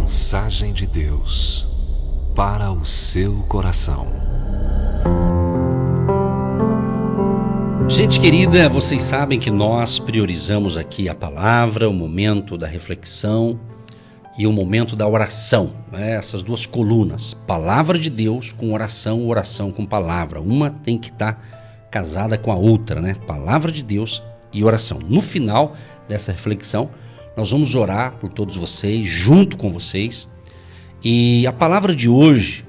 mensagem de Deus para o seu coração. Gente querida, vocês sabem que nós priorizamos aqui a palavra, o momento da reflexão e o momento da oração, né? Essas duas colunas, palavra de Deus com oração, oração com palavra. Uma tem que estar casada com a outra, né? Palavra de Deus e oração. No final dessa reflexão, nós vamos orar por todos vocês, junto com vocês. E a palavra de hoje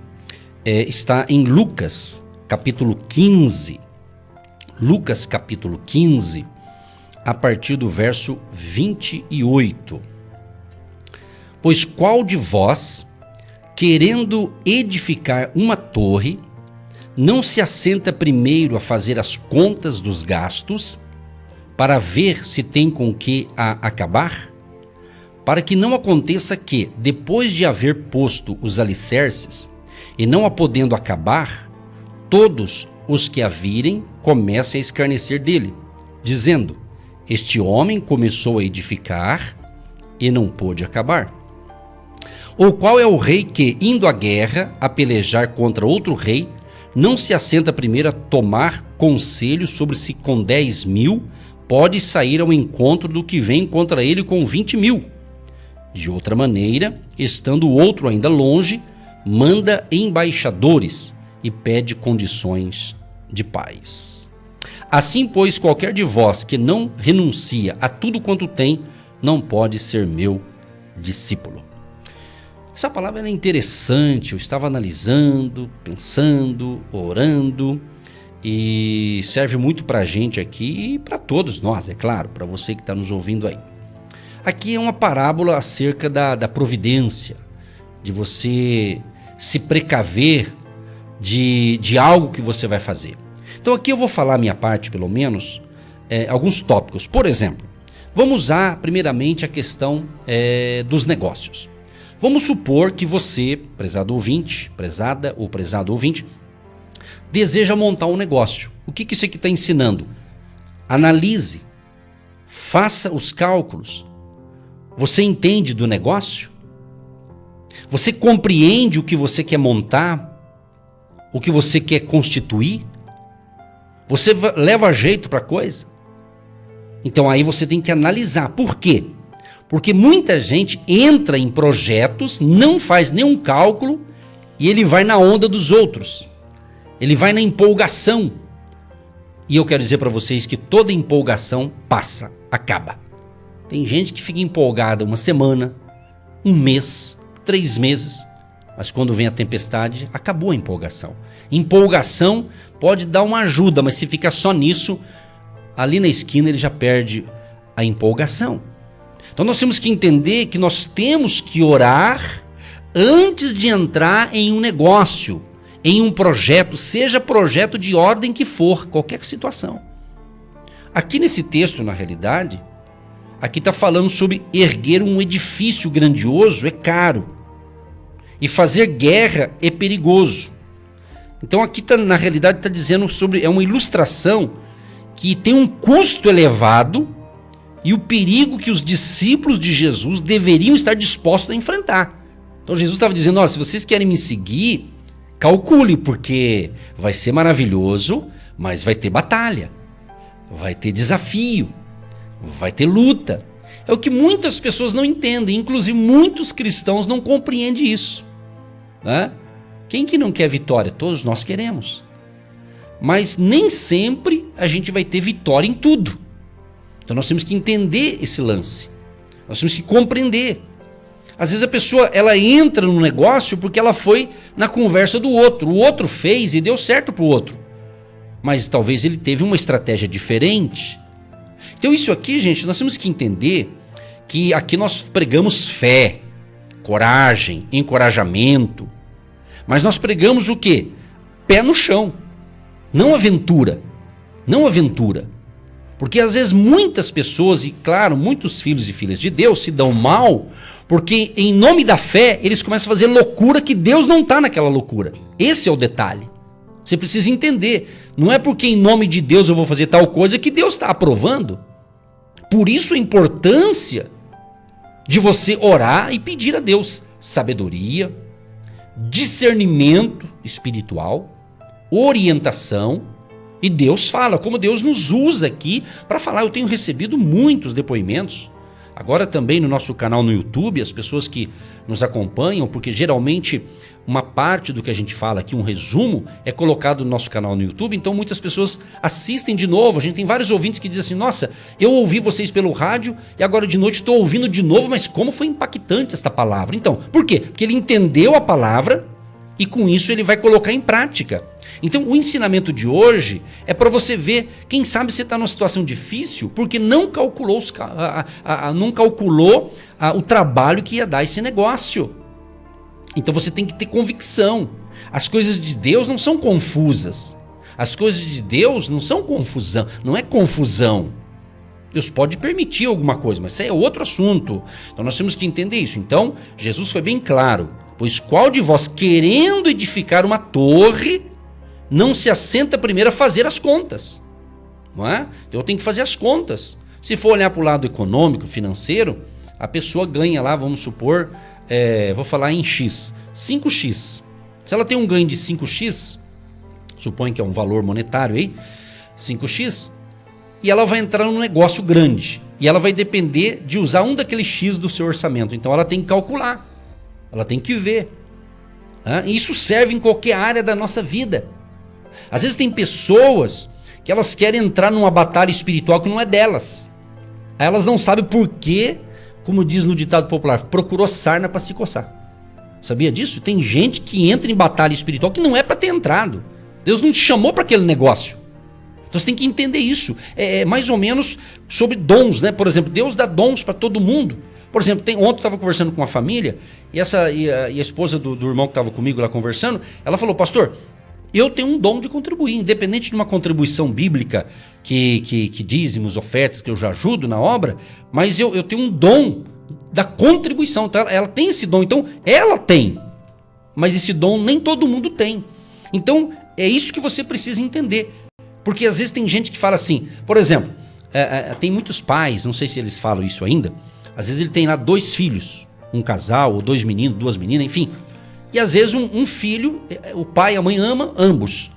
está em Lucas, capítulo 15. Lucas, capítulo 15, a partir do verso 28. Pois qual de vós, querendo edificar uma torre, não se assenta primeiro a fazer as contas dos gastos, para ver se tem com que a acabar? Para que não aconteça que, depois de haver posto os alicerces, e não a podendo acabar, todos os que a virem comecem a escarnecer dele, dizendo: este homem começou a edificar e não pôde acabar. Ou qual é o rei que, indo à guerra a pelejar contra outro rei, não se assenta primeiro a tomar conselho sobre se com 10.000 pode sair ao encontro do que vem contra ele com 20.000? De outra maneira, estando o outro ainda longe, manda embaixadores e pede condições de paz. Assim, pois, qualquer de vós que não renuncia a tudo quanto tem, não pode ser meu discípulo. Essa palavra é interessante, eu estava analisando, pensando, orando, e serve muito para a gente aqui e para todos nós, é claro, para você que está nos ouvindo aí. Aqui é uma parábola acerca da providência, de você se precaver de algo que você vai fazer. Então aqui eu vou falar a minha parte, pelo menos, alguns tópicos. Por exemplo, vamos usar primeiramente a questão dos negócios. Vamos supor que você, prezado ouvinte, prezada ou prezado ouvinte, deseja montar um negócio. O que isso aqui está ensinando? Analise, faça os cálculos. Você entende do negócio? Você compreende o que você quer montar? O que você quer constituir? Você leva jeito para a coisa? Então aí você tem que analisar. Por quê? Porque muita gente entra em projetos, não faz nenhum cálculo e ele vai na onda dos outros. Ele vai na empolgação. E eu quero dizer para vocês que toda empolgação passa, acaba. Tem gente que fica empolgada uma semana, um mês, 3 meses, mas quando vem a tempestade, acabou a empolgação. Empolgação pode dar uma ajuda, mas se fica só nisso, ali na esquina ele já perde a empolgação. Então nós temos que entender que nós temos que orar antes de entrar em um negócio, em um projeto, seja projeto de ordem que for, qualquer situação. Aqui nesse texto, na realidade, aqui está falando sobre erguer um edifício grandioso é caro. E fazer guerra é perigoso. Então aqui na realidade está dizendo sobre, é uma ilustração que tem um custo elevado e o perigo que os discípulos de Jesus deveriam estar dispostos a enfrentar. Então Jesus estava dizendo, olha, se vocês querem me seguir, calcule, porque vai ser maravilhoso, mas vai ter batalha, vai ter desafio, vai ter luta. É o que muitas pessoas não entendem, inclusive muitos cristãos não compreendem isso, né? Quem que não quer vitória? Todos nós queremos. Mas nem sempre a gente vai ter vitória em tudo. Então nós temos que entender esse lance. Nós temos que compreender. Às vezes a pessoa ela entra no negócio porque ela foi na conversa do outro. O outro fez e deu certo para o outro. Mas talvez ele teve uma estratégia diferente. Então isso aqui, gente, nós temos que entender que aqui nós pregamos fé, coragem, encorajamento. Mas nós pregamos o quê? Pé no chão. Não aventura. Não aventura. Porque às vezes muitas pessoas, e claro, muitos filhos e filhas de Deus se dão mal, porque em nome da fé eles começam a fazer loucura que Deus não está naquela loucura. Esse é o detalhe. Você precisa entender. Não é porque em nome de Deus eu vou fazer tal coisa que Deus está aprovando. Por isso a importância de você orar e pedir a Deus sabedoria, discernimento espiritual, orientação, e Deus fala, como Deus nos usa aqui para falar. Eu tenho recebido muitos depoimentos, agora também no nosso canal no YouTube, as pessoas que nos acompanham, porque geralmente uma parte do que a gente fala aqui, um resumo, é colocado no nosso canal no YouTube, então muitas pessoas assistem de novo. A gente tem vários ouvintes que dizem assim, nossa, eu ouvi vocês pelo rádio e agora de noite estou ouvindo de novo, mas como foi impactante esta palavra. Então, por quê? Porque ele entendeu a palavra e com isso ele vai colocar em prática. Então o ensinamento de hoje é para você ver, quem sabe você está numa situação difícil porque não calculou, o trabalho que ia dar esse negócio. Então você tem que ter convicção. As coisas de Deus não são confusas. As coisas de Deus não são confusão, não é confusão. Deus pode permitir alguma coisa, mas isso é outro assunto. Então nós temos que entender isso. Então Jesus foi bem claro. Pois qual de vós, querendo edificar uma torre, não se assenta primeiro a fazer as contas? Não é? Então eu tenho que fazer as contas. Se for olhar para o lado econômico, financeiro, a pessoa ganha lá, vamos supor, vou falar em X, 5X. Se ela tem um ganho de 5X, suponho que é um valor monetário aí, 5X, e ela vai entrar num negócio grande. E ela vai depender de usar um daqueles X do seu orçamento. Então ela tem que calcular. Ela tem que ver. Isso serve em qualquer área da nossa vida. Às vezes tem pessoas que elas querem entrar numa batalha espiritual que não é delas. Aí elas não sabem por quê, como diz no ditado popular, procurou sarna para se coçar. Sabia disso? Tem gente que entra em batalha espiritual que não é para ter entrado. Deus não te chamou para aquele negócio. Então você tem que entender isso. É mais ou menos sobre dons, né? Por exemplo, Deus dá dons para todo mundo. Por exemplo, ontem eu estava conversando com uma família e a esposa do irmão que estava comigo lá conversando, ela falou, pastor, eu tenho um dom de contribuir, independente de uma contribuição bíblica, que dízimos, ofertas, que eu já ajudo na obra, mas eu tenho um dom da contribuição. Então ela tem esse dom, então ela tem, mas esse dom nem todo mundo tem. Então é isso que você precisa entender, porque às vezes tem gente que fala assim, por exemplo, tem muitos pais, não sei se eles falam isso ainda, às vezes ele tem lá 2 filhos, um casal, ou 2 meninos, 2 meninas, enfim. E às vezes um filho, o pai e a mãe ama ambos.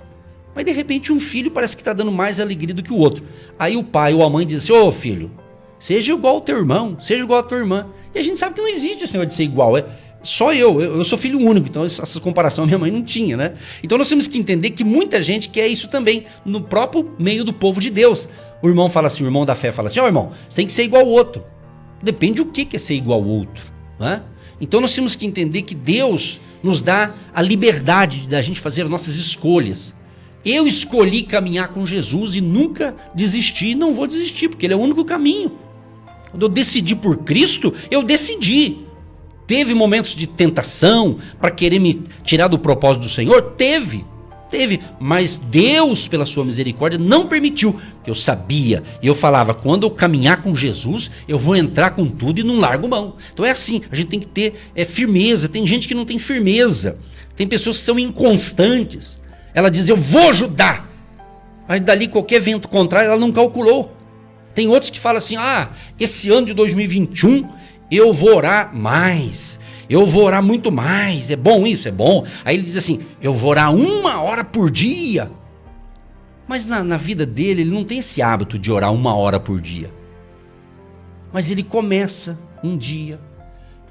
Mas de repente um filho parece que está dando mais alegria do que o outro. Aí o pai ou a mãe diz assim, ô filho, seja igual ao teu irmão, seja igual à tua irmã. E a gente sabe que não existe esse negócio de ser igual. Só eu sou filho único, então essa comparação a minha mãe não tinha, né? Então nós temos que entender que muita gente quer isso também, no próprio meio do povo de Deus. O irmão fala assim, o irmão da fé fala assim, ó irmão, você tem que ser igual ao outro. Depende o que é ser igual ao outro, né? Então nós temos que entender que Deus nos dá a liberdade da gente fazer nossas escolhas. Eu escolhi caminhar com Jesus e nunca desisti, não vou desistir, porque Ele é o único caminho. Quando eu decidi por Cristo, eu decidi. Teve momentos de tentação para querer me tirar do propósito do Senhor? Teve, mas Deus, pela sua misericórdia, não permitiu, que eu sabia, e eu falava, quando eu caminhar com Jesus, eu vou entrar com tudo e não largo mão. Então é assim, a gente tem que ter firmeza. Tem gente que não tem firmeza, tem pessoas que são inconstantes. Ela diz, eu vou ajudar, mas dali qualquer vento contrário, ela não calculou. Tem outros que falam assim, esse ano de 2021, eu vou orar mais, eu vou orar muito mais, é bom isso? É bom. Aí ele diz assim, eu vou orar 1 hora por dia. Mas na vida dele, ele não tem esse hábito de orar 1 hora por dia. Mas ele começa um dia,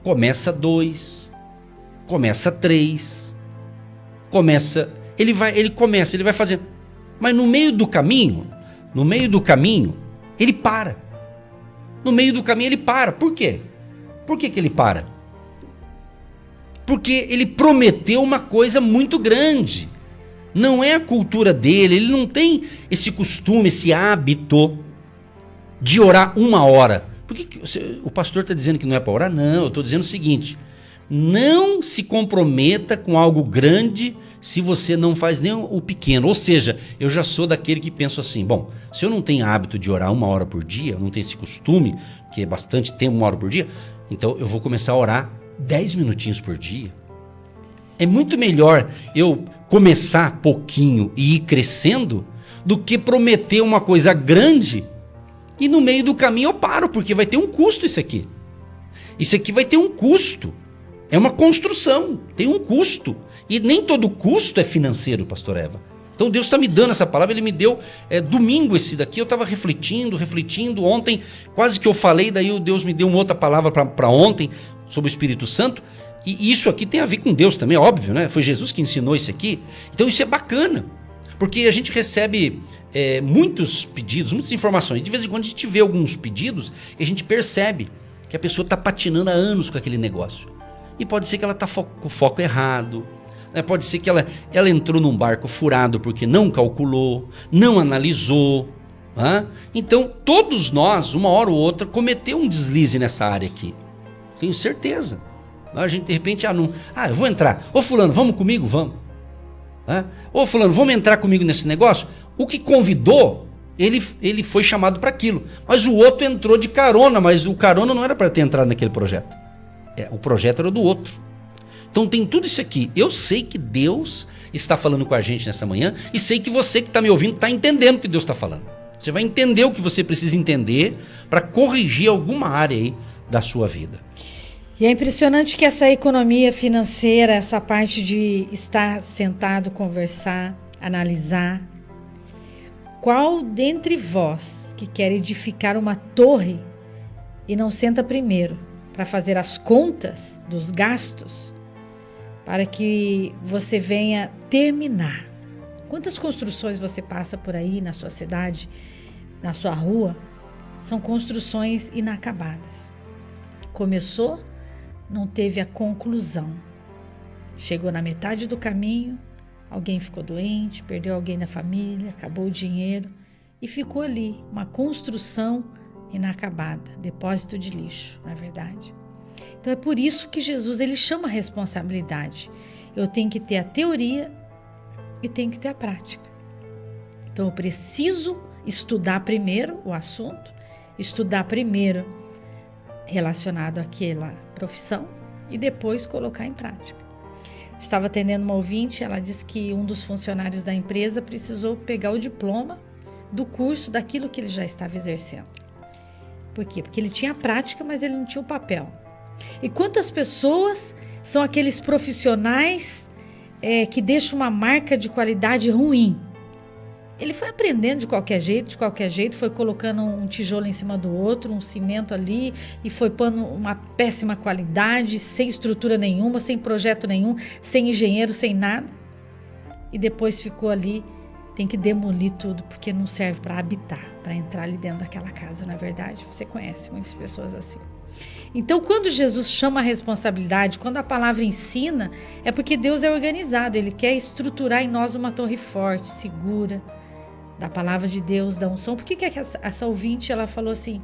começa 2, começa 3, ele vai fazendo. Mas no meio do caminho, ele para. No meio do caminho ele para. Por quê? Por que ele para? Porque ele prometeu uma coisa muito grande. Não é a cultura dele, ele não tem esse costume, esse hábito de orar 1 hora. Por que o pastor está dizendo que não é para orar? Não, eu estou dizendo o seguinte, não se comprometa com algo grande se você não faz nem o pequeno. Ou seja, eu já sou daquele que penso assim, bom, se eu não tenho hábito de orar 1 hora por dia, eu não tenho esse costume, que é bastante tempo, 1 hora por dia, então eu vou começar a orar 10 minutinhos por dia. É muito melhor eu começar pouquinho e ir crescendo do que prometer uma coisa grande e no meio do caminho eu paro, porque vai ter um custo isso aqui. Isso aqui vai ter um custo. É uma construção, tem um custo. E nem todo custo é financeiro, pastor Eva. Então Deus está me dando essa palavra, Ele me deu domingo esse daqui, eu estava refletindo, ontem quase que eu falei, daí Deus me deu uma outra palavra para ontem, sobre o Espírito Santo, e isso aqui tem a ver com Deus também, óbvio, né? Foi Jesus que ensinou isso aqui, então isso é bacana, porque a gente recebe muitos pedidos, muitas informações, de vez em quando a gente vê alguns pedidos e a gente percebe que a pessoa está patinando há anos com aquele negócio, e pode ser que ela está com o foco errado, pode ser que ela entrou num barco furado porque não calculou, não analisou. Então, todos nós, uma hora ou outra, cometeu um deslize nessa área aqui. Tenho certeza. A gente, de repente, eu vou entrar. Ô fulano, vamos comigo? Vamos. Ô fulano, vamos entrar comigo nesse negócio? O que convidou, ele foi chamado para aquilo. Mas o outro entrou de carona, mas o carona não era para ter entrado naquele projeto. O projeto era do outro. Então tem tudo isso aqui. Eu sei que Deus está falando com a gente nessa manhã e sei que você que está me ouvindo está entendendo o que Deus está falando. Você vai entender o que você precisa entender para corrigir alguma área aí da sua vida. E é impressionante que essa economia financeira, essa parte de estar sentado, conversar, analisar, qual dentre vós que quer edificar uma torre e não senta primeiro para fazer as contas dos gastos, para que você venha terminar? Quantas construções você passa por aí na sua cidade, na sua rua? São construções inacabadas. Começou, não teve a conclusão. Chegou na metade do caminho, alguém ficou doente, perdeu alguém da família, acabou o dinheiro e ficou ali, uma construção inacabada, depósito de lixo, não é verdade? Então é por isso que Jesus ele chama a responsabilidade. Eu tenho que ter a teoria e tenho que ter a prática. Então eu preciso estudar primeiro o assunto, estudar primeiro relacionado àquela profissão e depois colocar em prática. Estava atendendo uma ouvinte, ela disse que um dos funcionários da empresa precisou pegar o diploma do curso daquilo que ele já estava exercendo. Por quê? Porque ele tinha a prática, mas ele não tinha o papel. E quantas pessoas são aqueles profissionais que deixam uma marca de qualidade ruim? Ele foi aprendendo de qualquer jeito, foi colocando um tijolo em cima do outro, um cimento ali, e foi pondo uma péssima qualidade, sem estrutura nenhuma, sem projeto nenhum, sem engenheiro, sem nada. E depois ficou ali, tem que demolir tudo, porque não serve para habitar, para entrar ali dentro daquela casa, na verdade. Você conhece muitas pessoas assim. Então, quando Jesus chama a responsabilidade, quando a palavra ensina, é porque Deus é organizado, Ele quer estruturar em nós uma torre forte, segura, da palavra de Deus, da unção. Por que essa ouvinte, ela falou assim,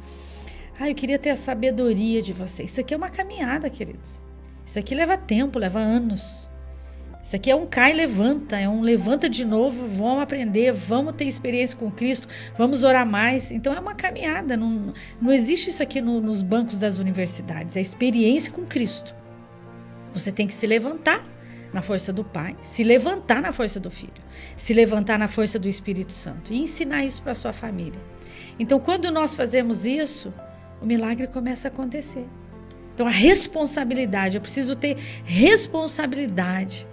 eu queria ter a sabedoria de vocês. Isso aqui é uma caminhada, queridos. Isso aqui leva tempo, leva anos. Isso aqui é um cai e levanta, é um levanta de novo, vamos aprender, vamos ter experiência com Cristo, vamos orar mais. Então é uma caminhada, não existe isso aqui nos bancos das universidades, é experiência com Cristo. Você tem que se levantar na força do Pai, se levantar na força do Filho, se levantar na força do Espírito Santo e ensinar isso para a sua família. Então quando nós fazemos isso, o milagre começa a acontecer. Então a responsabilidade, eu preciso ter responsabilidade.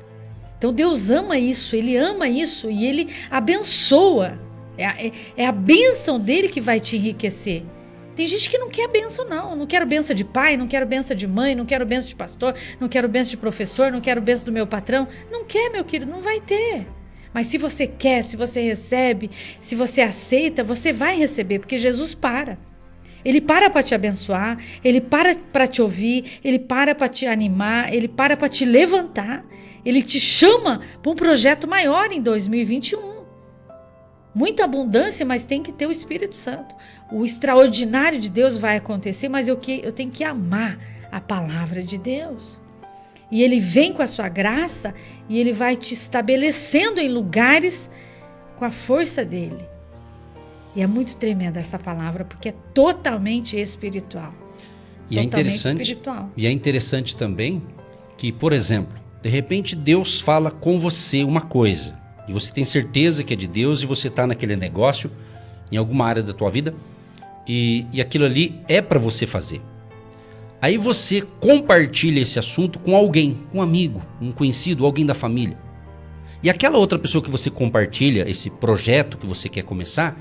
Então Deus ama isso, Ele ama isso e Ele abençoa. É a bênção dEle que vai te enriquecer. Tem gente que não quer bênção não quero bênção de pai, não quero bênção de mãe, não quero bênção de pastor, não quero bênção de professor, não quero bênção do meu patrão. Não quer, meu querido, não vai ter. Mas se você quer, se você recebe, se você aceita, você vai receber, porque Jesus para. Ele para te abençoar, Ele para te ouvir, Ele para te animar, Ele para te levantar. Ele te chama para um projeto maior em 2021. Muita abundância, mas tem que ter o Espírito Santo. O extraordinário de Deus vai acontecer, mas eu tenho que amar a palavra de Deus. E Ele vem com a sua graça e Ele vai te estabelecendo em lugares com a força dEle. E é muito tremenda essa palavra, porque é totalmente espiritual. E é interessante também que, por exemplo, de repente Deus fala com você uma coisa, e você tem certeza que é de Deus, e você está naquele negócio, em alguma área da tua vida, e aquilo ali é para você fazer. Aí você compartilha esse assunto com alguém, um amigo, um conhecido, alguém da família. E aquela outra pessoa que você compartilha esse projeto que você quer começar,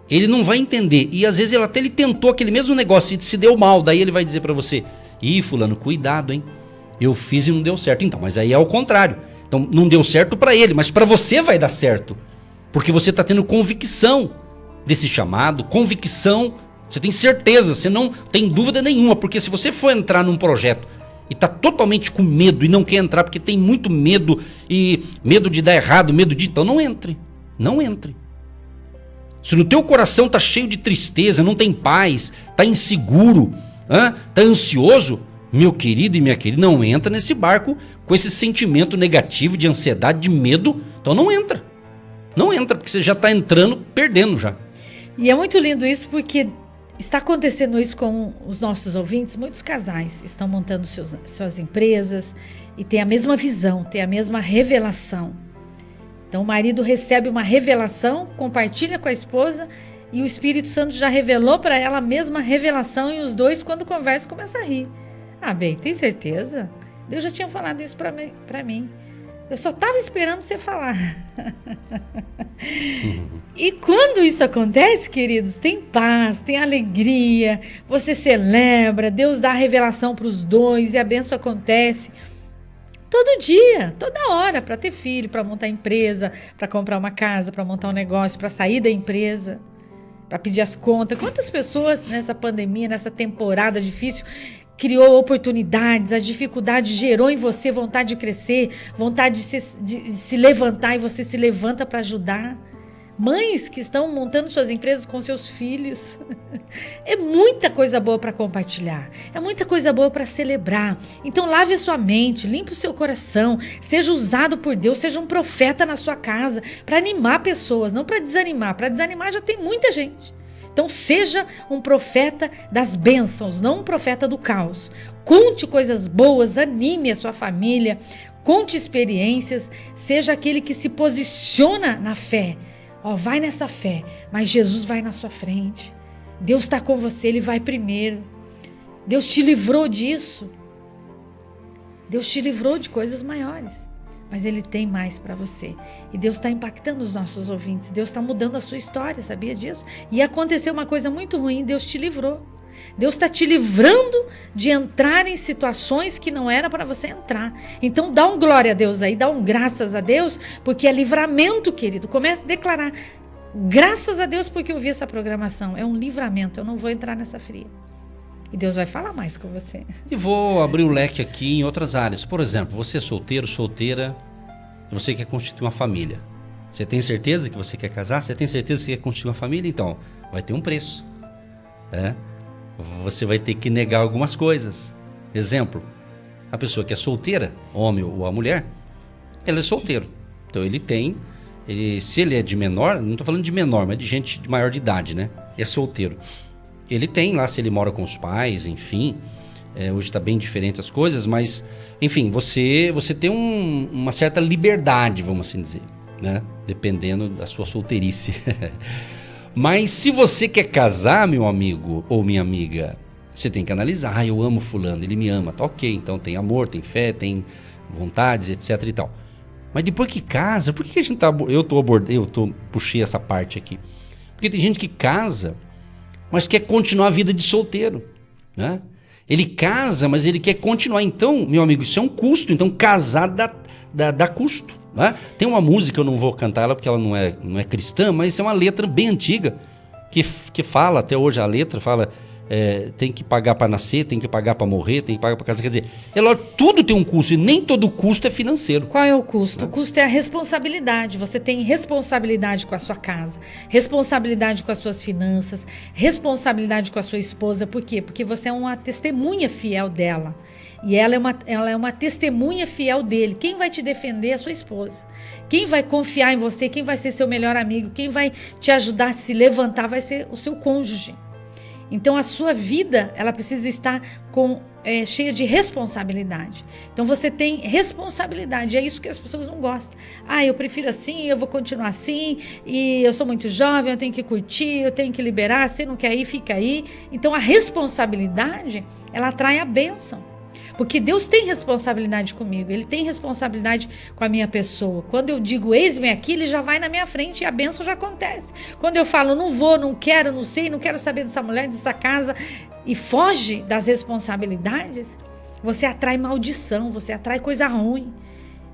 ele não vai entender. E às vezes ele tentou aquele mesmo negócio e se deu mal. Daí ele vai dizer pra você: ih, fulano, cuidado, hein? Eu fiz e não deu certo. Então, mas aí é o contrário. Então não deu certo pra ele, mas pra você vai dar certo. Porque você tá tendo convicção desse chamado, convicção. Você tem certeza, você não tem dúvida nenhuma. Porque se você for entrar num projeto e tá totalmente com medo e não quer entrar porque tem muito medo e medo de dar errado, medo de... Então não entre. Não entre. Se no teu coração tá cheio de tristeza, não tem paz, tá inseguro, tá ansioso, meu querido e minha querida, não entra nesse barco com esse sentimento negativo de ansiedade, de medo. Então não entra. Não entra, porque você já tá entrando, perdendo já. E é muito lindo isso porque está acontecendo isso com os nossos ouvintes. Muitos casais estão montando suas empresas e têm a mesma visão, têm a mesma revelação. Então o marido recebe uma revelação, compartilha com a esposa e o Espírito Santo já revelou para ela a mesma revelação e os dois, quando conversam, começam a rir. Ah, bem, tem certeza? Deus já tinha falado isso para mim. Eu só estava esperando você falar. E quando isso acontece, queridos, tem paz, tem alegria, você celebra, Deus dá a revelação para os dois e a bênção acontece. Todo dia, toda hora, para ter filho, para montar empresa, para comprar uma casa, para montar um negócio, para sair da empresa, para pedir as contas. Quantas pessoas nessa pandemia, nessa temporada difícil, criou oportunidades, a dificuldade gerou em você vontade de crescer, vontade de se levantar, e você se levanta para ajudar. Mães que estão montando suas empresas com seus filhos. É muita coisa boa para compartilhar. É muita coisa boa para celebrar. Então lave a sua mente, limpe o seu coração. Seja usado por Deus, seja um profeta na sua casa para animar pessoas, não para desanimar. Para desanimar já tem muita gente. Então seja um profeta das bênçãos, não um profeta do caos. Conte coisas boas, anime a sua família, conte experiências, seja aquele que se posiciona na fé. Vai nessa fé, mas Jesus vai na sua frente. Deus está com você, Ele vai primeiro. Deus te livrou disso. Deus te livrou de coisas maiores, mas Ele tem mais para você. E Deus está impactando os nossos ouvintes. Deus está mudando a sua história, sabia disso? E aconteceu uma coisa muito ruim, Deus te livrou. Deus está te livrando de entrar em situações que não era para você entrar. Então dá um glória a Deus aí, dá um graças a Deus, porque é livramento, querido. Comece a declarar: graças a Deus porque eu vi essa programação. É um livramento, eu não vou entrar nessa fria. E Deus vai falar mais com você. E vou abrir o leque aqui em outras áreas. Por exemplo, você é solteiro, solteira, e você quer constituir uma família. Você tem certeza que você quer casar? Você tem certeza que você quer constituir uma família? Então, vai ter um preço. Você vai ter que negar algumas coisas. Exemplo, a pessoa que é solteira, homem ou a mulher, ela é solteiro. Então se ele é de menor, não estou falando de menor, mas de gente de maior de idade, né? E é solteiro. Ele tem lá, se ele mora com os pais, enfim. Hoje está bem diferente as coisas, mas, enfim, você tem uma certa liberdade, vamos assim dizer, né? Dependendo da sua solteirice. Mas se você quer casar, meu amigo ou minha amiga, você tem que analisar: eu amo fulano, ele me ama, tá ok, então tem amor, tem fé, tem vontades, etc e tal. Mas depois que casa, por que a gente puxei essa parte aqui? Porque tem gente que casa, mas quer continuar a vida de solteiro, né? Ele casa, mas ele quer continuar. Então, meu amigo, isso é um custo. Então casar dá custo. Tem uma música, eu não vou cantar ela porque ela não é cristã, mas é uma letra bem antiga que fala, até hoje a letra fala, tem que pagar para nascer, tem que pagar para morrer, tem que pagar para casar. Quer dizer, tudo tem um custo e nem todo custo é financeiro. Qual é o custo? O custo é a responsabilidade. Você tem responsabilidade com a sua casa, responsabilidade com as suas finanças, responsabilidade com a sua esposa. Por quê? Porque você é uma testemunha fiel dela. E ela é uma testemunha fiel dele. Quem vai te defender é a sua esposa. Quem vai confiar em você, quem vai ser seu melhor amigo, quem vai te ajudar a se levantar vai ser o seu cônjuge. Então a sua vida, ela precisa estar com cheia de responsabilidade. Então você tem responsabilidade, é isso que as pessoas não gostam. Eu prefiro assim, eu vou continuar assim, e eu sou muito jovem, eu tenho que curtir, eu tenho que liberar, se não quer ir, fica aí. Então a responsabilidade, ela atrai a bênção. Porque Deus tem responsabilidade comigo, Ele tem responsabilidade com a minha pessoa. Quando eu digo eis-me aqui, Ele já vai na minha frente e a bênção já acontece. Quando eu falo não vou, não quero, não sei, não quero saber dessa mulher, dessa casa, e foge das responsabilidades, você atrai maldição, você atrai coisa ruim.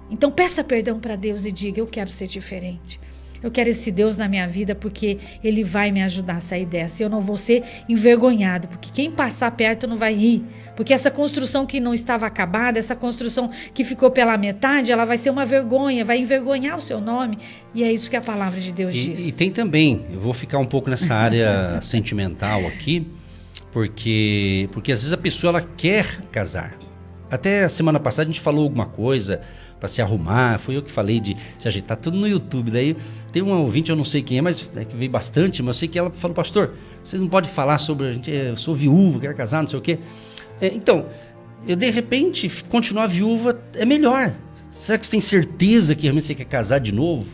Então peça perdão para Deus e diga, eu quero ser diferente. Eu quero esse Deus na minha vida porque Ele vai me ajudar a sair dessa. Eu não vou ser envergonhado, porque quem passar perto não vai rir. Porque essa construção que não estava acabada, essa construção que ficou pela metade, ela vai ser uma vergonha, vai envergonhar o seu nome. E é isso que a palavra de Deus diz. E tem também, eu vou ficar um pouco nessa área sentimental aqui, porque às vezes a pessoa ela quer casar. Até a semana passada a gente falou alguma coisa para se arrumar, foi eu que falei de se ajeitar, tudo no YouTube. Daí tem uma ouvinte, eu não sei quem é, mas que veio bastante, mas eu sei que ela falou, pastor, vocês não podem falar sobre, eu sou viúvo, quero casar, não sei o quê. Então, eu de repente, continuar viúva é melhor. Será que você tem certeza que realmente você quer casar de novo?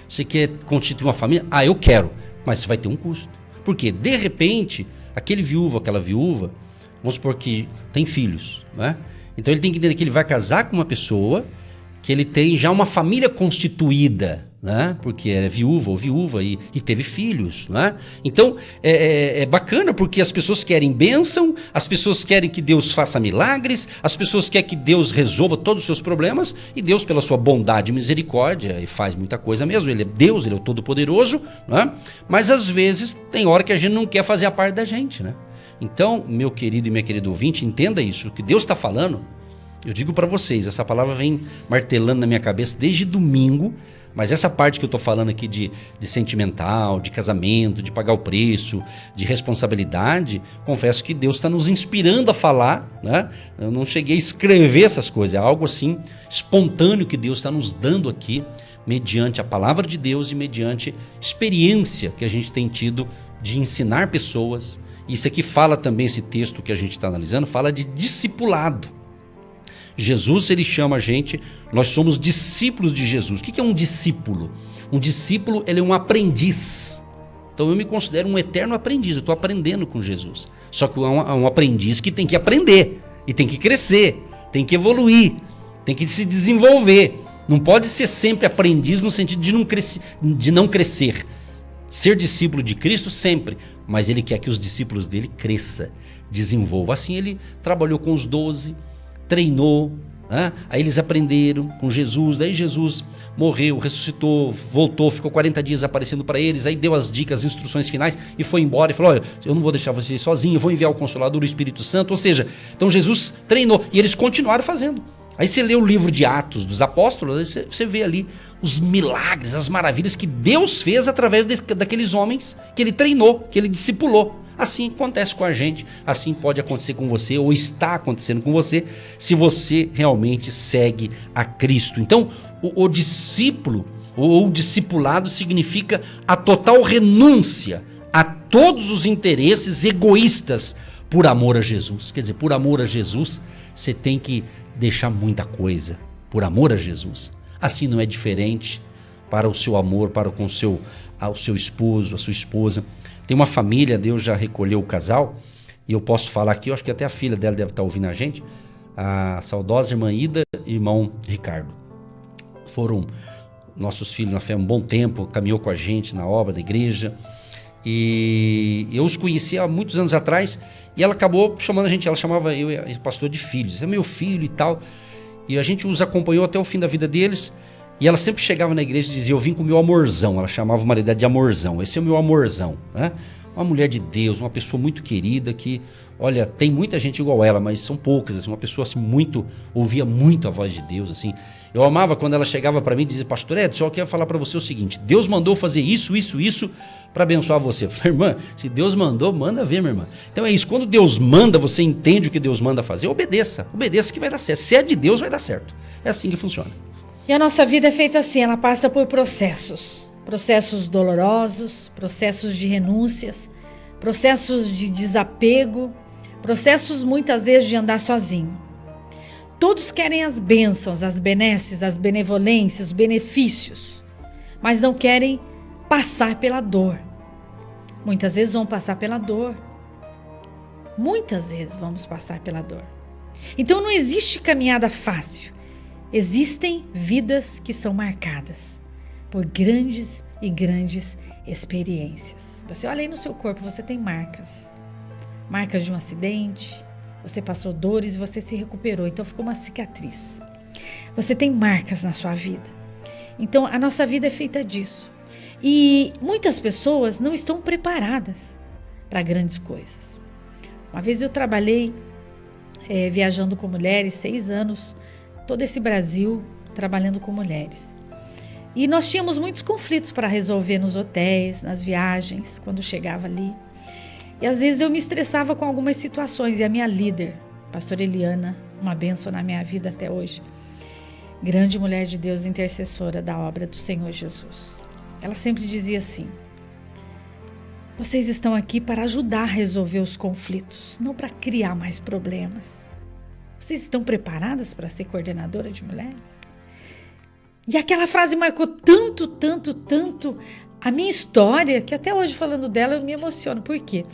Você quer constituir uma família? Eu quero, mas vai ter um custo. Porque, de repente, aquele viúvo, aquela viúva, vamos supor que tem filhos, né? Então ele tem que entender que ele vai casar com uma pessoa que ele tem já uma família constituída, né? Porque é viúva ou viúva e teve filhos, né? Então é bacana porque as pessoas querem bênção, as pessoas querem que Deus faça milagres, as pessoas querem que Deus resolva todos os seus problemas, e Deus, pela sua bondade e misericórdia, e faz muita coisa mesmo, Ele é Deus, Ele é o Todo-Poderoso, né? Mas às vezes tem hora que a gente não quer fazer a parte da gente, né? Então, meu querido e minha querida ouvinte, entenda isso, o que Deus está falando. Eu digo para vocês, essa palavra vem martelando na minha cabeça desde domingo, mas essa parte que eu estou falando aqui de sentimental, de casamento, de pagar o preço, de responsabilidade, confesso que Deus está nos inspirando a falar, né? Eu não cheguei a escrever essas coisas, é algo assim espontâneo que Deus está nos dando aqui, mediante a palavra de Deus e mediante experiência que a gente tem tido de ensinar pessoas. Isso aqui fala também, esse texto que a gente está analisando, fala de discipulado. Jesus, ele chama a gente, nós somos discípulos de Jesus. O que é um discípulo? Um discípulo, ele é um aprendiz. Então eu me considero um eterno aprendiz, eu estou aprendendo com Jesus. Só que é um aprendiz que tem que aprender, e tem que crescer, tem que evoluir, tem que se desenvolver. Não pode ser sempre aprendiz no sentido de não crescer. Ser discípulo de Cristo sempre, mas ele quer que os discípulos dele cresçam, desenvolvam. Assim ele trabalhou com os 12, treinou, né? Aí eles aprenderam com Jesus, daí Jesus morreu, ressuscitou, voltou, ficou 40 dias aparecendo para eles, aí deu as dicas, as instruções finais e foi embora e falou, olha, eu não vou deixar vocês sozinhos, eu vou enviar o Consolador, o Espírito Santo. Ou seja, então Jesus treinou e eles continuaram fazendo. Aí você lê o livro de Atos dos Apóstolos, você vê ali os milagres, as maravilhas que Deus fez através daqueles homens que ele treinou, que ele discipulou. Assim acontece com a gente, assim pode acontecer com você, ou está acontecendo com você, se você realmente segue a Cristo. Então, o discípulo, ou o discipulado, significa a total renúncia a todos os interesses egoístas por amor a Jesus. Quer dizer, por amor a Jesus, você tem que deixar muita coisa, por amor a Jesus. Assim não é diferente para o seu amor, para com o seu esposo, a sua esposa. Tem uma família, Deus já recolheu o casal, e eu posso falar aqui, eu acho que até a filha dela deve estar ouvindo a gente, a saudosa irmã Ida e irmão Ricardo. Foram nossos filhos na fé há um bom tempo, caminhou com a gente na obra da igreja, e eu os conheci há muitos anos atrás, e ela acabou chamando a gente, ela chamava eu e o pastor de filhos, é meu filho e tal, e a gente os acompanhou até o fim da vida deles. E ela sempre chegava na igreja e dizia, eu vim com o meu amorzão. Ela chamava o marido de amorzão. Esse é o meu amorzão, né? Uma mulher de Deus, uma pessoa muito querida que, olha, tem muita gente igual ela, mas são poucas, assim, uma pessoa assim ouvia muito a voz de Deus, assim. Eu amava quando ela chegava para mim e dizia, pastor Edson, eu quero falar para você o seguinte, Deus mandou fazer isso para abençoar você. Eu falei, irmã, se Deus mandou, manda ver, minha irmã. Então é isso, quando Deus manda, você entende o que Deus manda fazer, obedeça que vai dar certo. Se é de Deus, vai dar certo. É assim que funciona. E a nossa vida é feita assim, ela passa por processos dolorosos, processos de renúncias, processos de desapego, processos muitas vezes de andar sozinho. Todos querem as bênçãos, as benesses, as benevolências, os benefícios, mas não querem passar pela dor. Muitas vezes vão passar pela dor. Muitas vezes vamos passar pela dor. Então não existe caminhada fácil. Existem vidas que são marcadas por grandes e grandes experiências. Você olha aí no seu corpo, você tem marcas. Marcas de um acidente, você passou dores e você se recuperou, então ficou uma cicatriz. Você tem marcas na sua vida. Então a nossa vida é feita disso. E muitas pessoas não estão preparadas para grandes coisas. Uma vez eu trabalhei viajando com mulheres, 6 anos, todo esse Brasil trabalhando com mulheres. E nós tínhamos muitos conflitos para resolver nos hotéis, nas viagens, quando chegava ali. E às vezes eu me estressava com algumas situações. E a minha líder, pastora Eliana, uma bênção na minha vida até hoje, grande mulher de Deus, intercessora da obra do Senhor Jesus. Ela sempre dizia assim: vocês estão aqui para ajudar a resolver os conflitos, não para criar mais problemas. Vocês estão preparadas para ser coordenadora de mulheres? E aquela frase marcou tanto a minha história, que até hoje falando dela eu me emociono. Por quê?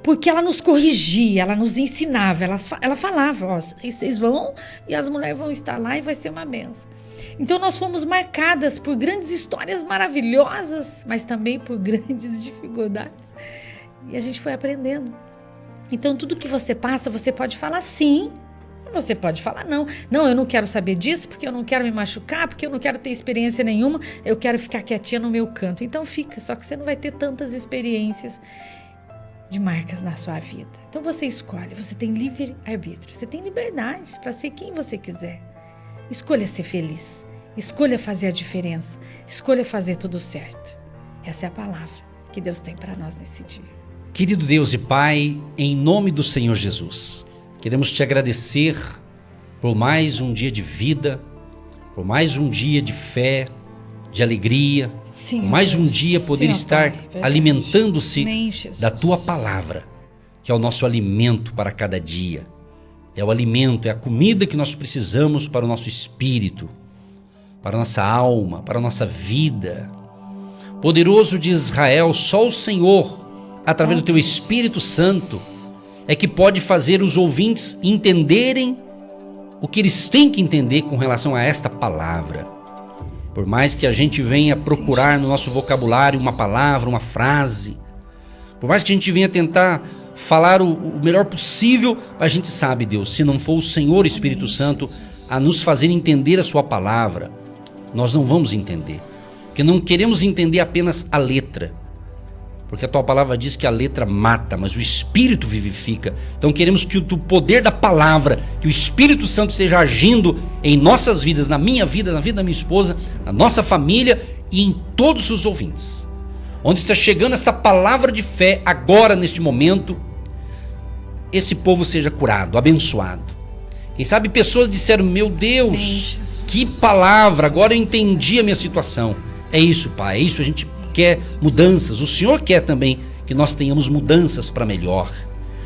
Porque ela nos corrigia, ela nos ensinava, ela falava, ó, vocês vão e as mulheres vão estar lá e vai ser uma benção. Então nós fomos marcadas por grandes histórias maravilhosas, mas também por grandes dificuldades. E a gente foi aprendendo. Então tudo que você passa, você pode falar sim, você pode falar não. Não, eu não quero saber disso, porque eu não quero me machucar, porque eu não quero ter experiência nenhuma, eu quero ficar quietinha no meu canto. Então fica, só que você não vai ter tantas experiências de marcas na sua vida. Então você escolhe, você tem livre-arbítrio, você tem liberdade para ser quem você quiser. Escolha ser feliz, escolha fazer a diferença, escolha fazer tudo certo. Essa é a palavra que Deus tem para nós nesse dia. Querido Deus e Pai, em nome do Senhor Jesus, queremos te agradecer por mais um dia de vida, por mais um dia de fé, de alegria, Sim, por mais um Deus. dia poder Sim, estar Pai, alimentando-se Amém, Jesus. da tua palavra, que é o nosso alimento para cada dia. É o alimento, é a comida que nós precisamos para o nosso espírito, para a nossa alma, para a nossa vida. Poderoso de Israel, só o Senhor, através do teu Espírito Santo, é que pode fazer os ouvintes entenderem o que eles têm que entender com relação a esta palavra. Por mais que a gente venha procurar no nosso vocabulário uma palavra, uma frase, por mais que a gente venha tentar falar o melhor possível, a gente sabe, Deus, se não for o Senhor Espírito Santo a nos fazer entender a sua palavra, nós não vamos entender. Porque não queremos entender apenas a letra, porque a tua palavra diz que a letra mata, mas o Espírito vivifica. Então queremos que o poder da palavra, que o Espírito Santo esteja agindo em nossas vidas, na minha vida, na vida da minha esposa, na nossa família e em todos os ouvintes. Onde está chegando esta palavra de fé agora, neste momento, esse povo seja curado, abençoado. Quem sabe pessoas disseram: meu Deus, que palavra, agora eu entendi a minha situação. É isso, Pai, é isso, a gente quer mudanças. O Senhor quer também que nós tenhamos mudanças para melhor.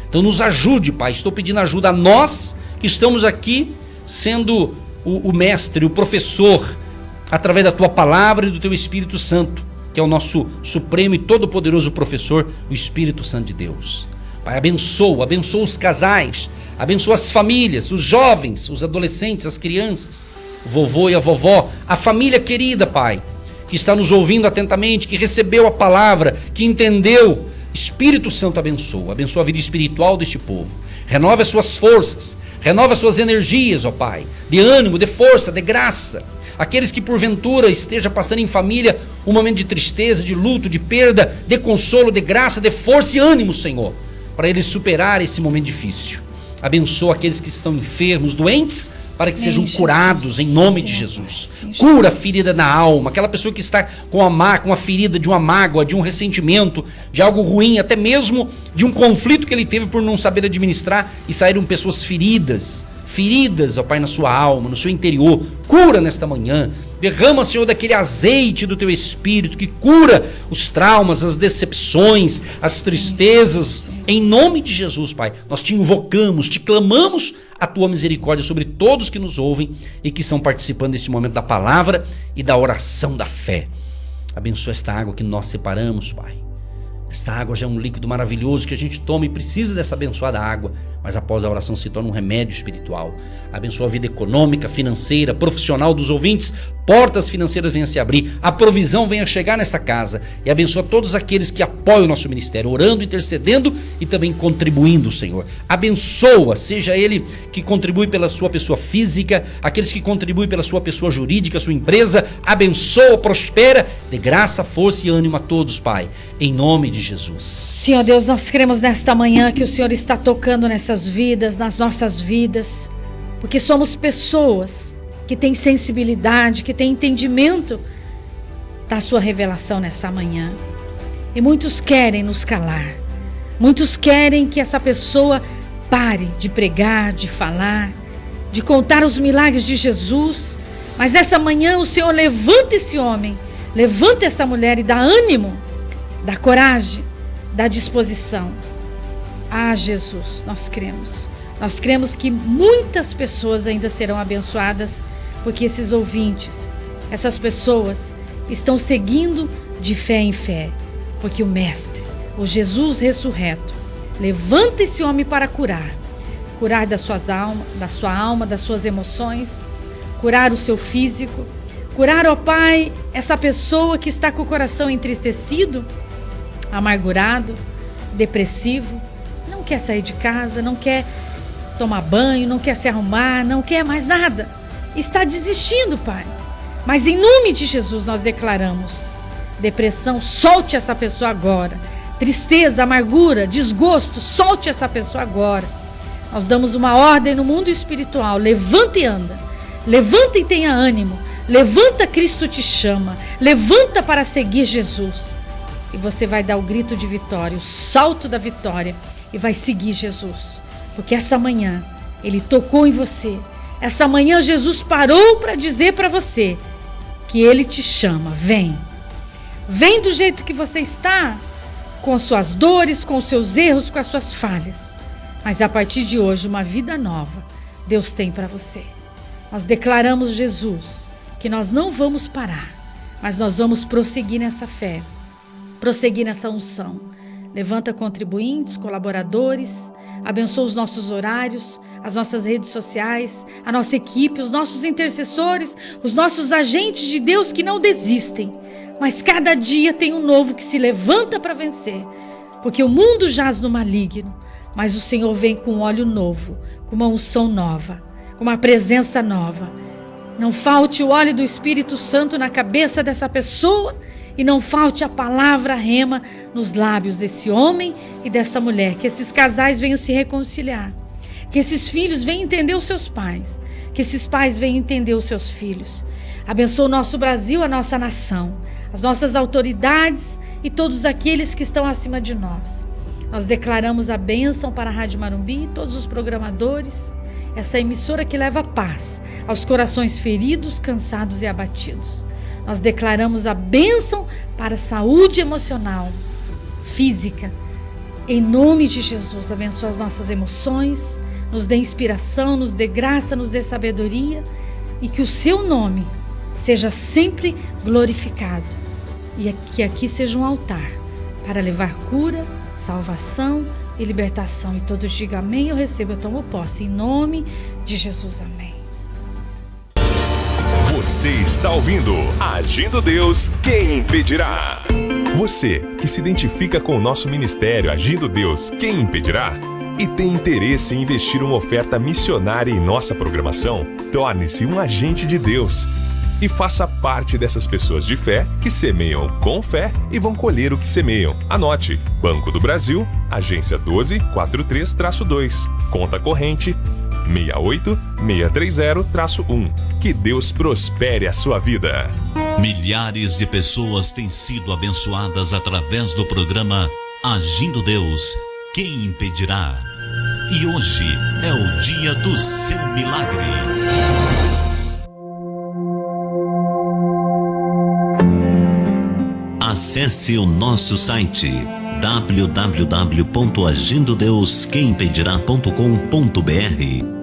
Então nos ajude, Pai. Estou pedindo ajuda a nós que estamos aqui sendo o mestre, o professor, através da Tua palavra e do Teu Espírito Santo, que é o nosso supremo e todo-poderoso professor, o Espírito Santo de Deus. Pai, abençoa os casais, abençoa as famílias, os jovens, os adolescentes, as crianças, o vovô e a vovó, a família querida, Pai, que está nos ouvindo atentamente, que recebeu a palavra, que entendeu. Espírito Santo abençoa a vida espiritual deste povo. Renova as suas forças, renova as suas energias, ó Pai, de ânimo, de força, de graça. Aqueles que porventura esteja passando em família um momento de tristeza, de luto, de perda, de consolo, de graça, de força e ânimo, Senhor, para eles superar esse momento difícil. Abençoa aqueles que estão enfermos, doentes, para que sejam curados em nome de Jesus. Cura a ferida na alma, aquela pessoa que está com a ferida de uma mágoa, de um ressentimento, de algo ruim, até mesmo de um conflito que ele teve por não saber administrar e saíram pessoas feridas, ó Pai, na sua alma, no seu interior. Cura nesta manhã, Derrama, Senhor, daquele azeite do teu Espírito que cura os traumas, as decepções, as tristezas. Em nome de Jesus, Pai, nós te invocamos, te clamamos a tua misericórdia sobre todos que nos ouvem e que estão participando deste momento da palavra e da oração da fé. Abençoa esta água que nós separamos, Pai. Esta água já é um líquido maravilhoso que a gente toma e precisa dessa abençoada água, mas após a oração se torna um remédio espiritual. Abençoa a vida econômica, financeira, profissional dos ouvintes. Portas financeiras venham se abrir, a provisão venha chegar nesta casa e abençoa todos aqueles que apoiam o nosso ministério, orando, intercedendo e também contribuindo, Senhor. Abençoa, seja ele que contribui pela sua pessoa física, aqueles que contribuem pela sua pessoa jurídica, sua empresa. Abençoa, prospera, dê graça, força e ânimo a todos, Pai, em nome de Jesus. Senhor Deus, nós cremos nesta manhã que o Senhor está tocando nessas vidas, nas nossas vidas, porque somos pessoas que têm sensibilidade, que têm entendimento da sua revelação nessa manhã. E muitos querem nos calar, muitos querem que essa pessoa pare de pregar, de falar, de contar os milagres de Jesus, mas essa manhã o Senhor levanta esse homem, levanta essa mulher e dá ânimo, dá coragem, dá disposição. Ah, Jesus, nós cremos. Nós cremos que muitas pessoas ainda serão abençoadas, porque esses ouvintes, essas pessoas estão seguindo de fé em fé, porque o Mestre, o Jesus ressurreto, levanta esse homem para curar da sua alma, das suas emoções, curar o seu físico, curar, ó Pai, essa pessoa que está com o coração entristecido, amargurado, depressivo, não quer sair de casa, não quer tomar banho, não quer se arrumar, não quer mais nada, está desistindo, Pai. Mas em nome de Jesus nós declaramos: depressão, solte essa pessoa agora. Tristeza, amargura, desgosto, solte essa pessoa agora. Nós damos uma ordem no mundo espiritual: levanta e anda, levanta e tenha ânimo, levanta, Cristo te chama, levanta para seguir Jesus. E você vai dar o grito de vitória, o salto da vitória, e vai seguir Jesus, porque essa manhã Ele tocou em você. Essa manhã Jesus parou para dizer para você que Ele te chama. Vem do jeito que você está, com as suas dores, com os seus erros, com as suas falhas, mas a partir de hoje uma vida nova Deus tem para você. Nós declaramos, Jesus, que nós não vamos parar, mas nós vamos prosseguir nessa fé, prosseguir nessa unção. Levanta contribuintes, colaboradores, abençoa os nossos horários, as nossas redes sociais, a nossa equipe, os nossos intercessores, os nossos agentes de Deus que não desistem, mas cada dia tem um novo que se levanta para vencer, porque o mundo jaz no maligno, mas o Senhor vem com um óleo novo, com uma unção nova, com uma presença nova. Não falte o óleo do Espírito Santo na cabeça dessa pessoa, e não falte a palavra rema nos lábios desse homem e dessa mulher. Que esses casais venham se reconciliar. Que esses filhos venham entender os seus pais. Que esses pais venham entender os seus filhos. Abençoa o nosso Brasil, a nossa nação, as nossas autoridades e todos aqueles que estão acima de nós. Nós declaramos a bênção para a Rádio Marumbi, todos os programadores, essa emissora que leva paz aos corações feridos, cansados e abatidos. Nós declaramos a bênção para a saúde emocional, física. Em nome de Jesus, abençoa as nossas emoções, nos dê inspiração, nos dê graça, nos dê sabedoria, e que o seu nome seja sempre glorificado. E que aqui seja um altar para levar cura, salvação e libertação. E todos digam amém, eu recebo, eu tomo posse. Em nome de Jesus, amém. Você está ouvindo Agindo Deus, quem impedirá? Você que se identifica com o nosso ministério Agindo Deus, quem impedirá? E tem interesse em investir uma oferta missionária em nossa programação? Torne-se um agente de Deus e faça parte dessas pessoas de fé que semeiam com fé e vão colher o que semeiam. Anote: Banco do Brasil, agência 1243-2, conta corrente 68630-1. Que Deus prospere a sua vida. Milhares de pessoas têm sido abençoadas através do programa Agindo Deus, quem impedirá? E hoje é o dia do seu milagre. Acesse o nosso site www.agindodeusquemimpedirá.com.br